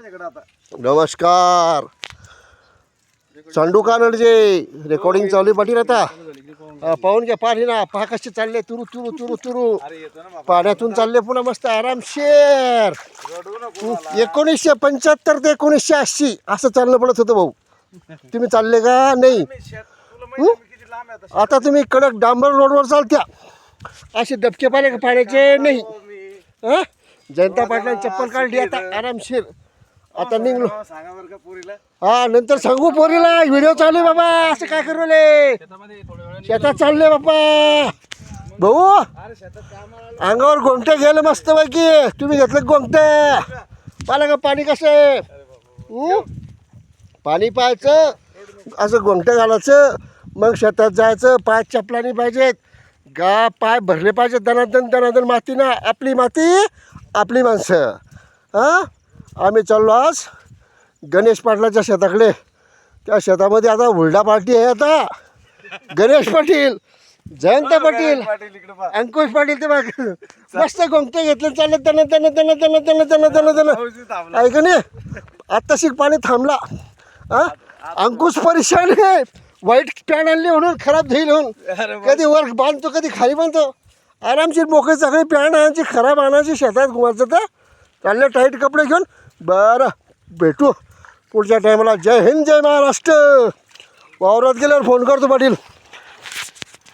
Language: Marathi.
नमस्कार. चांडू कानडजे रेकॉर्डिंग चालू आहे पाटील. आता पाहून घ्या पाणी ना, पहा कसे चालले तुरु तुरु तुरु तुरु पाण्यातून चालले पुन्हा मस्त आरामशीर. 1975 ते 1980 असं चालणं पडत होतं भाऊ. तुम्ही चालले का नाही? आता तुम्ही कडक डांबर रोडवर चालत्या, असे डबके पाण्याचे नाही. जयंता पाटलांनी चप्पल काढली आता आरामशीर. आता निघलो. हा नंतर सांगू पोरीला, व्हिडिओ चालू आहे बाबा. असं काय करवले? शेतात चालले बाबा भाऊ. अंगावर गोंगटे गेले मस्त पैकी. तुम्ही घेतलं गोंगटे? पाहिलं का पाणी कसं आहे? पाणी पाहायचं, असं गोंगटे घालायचं, मग शेतात जायचं. पाय चपलानी पाहिजेत, पाय भरले पाहिजेत दनादन दनादन माती ना. आपली माती आपली माणसं. आम्ही चाललो आज गणेश पाटलाच्या शेताकडे. त्या शेतामध्ये आता हुरडा पार्टी आहे. आता गणेश पाटील, जयंत पाटील, अंकुश पाटील ते मस्त गोंगटे घेतले चालले. त्यांना त्यांना त्यांना त्यांना त्यांना त्यांना त्यांना त्यांना ऐक नाही. आत्ताशी पाणी थांबला. अंकुश परेशान आहे. व्हाईट पॅन्ट आणली म्हणून खराब झाली म्हणून. कधी वर बांधतो कधी खाली बांधतो. आरामशीर मोकळी सगळी पॅन्ट आणायची, खराब आणायची, शेतात घुमायचं. तर चालले टाईट कपडे घेऊन. बरं भेटू पुढच्या टायमाला. जय हिंद जय महाराष्ट्र. वावरात गेल्यावर फोन करतो पाटील.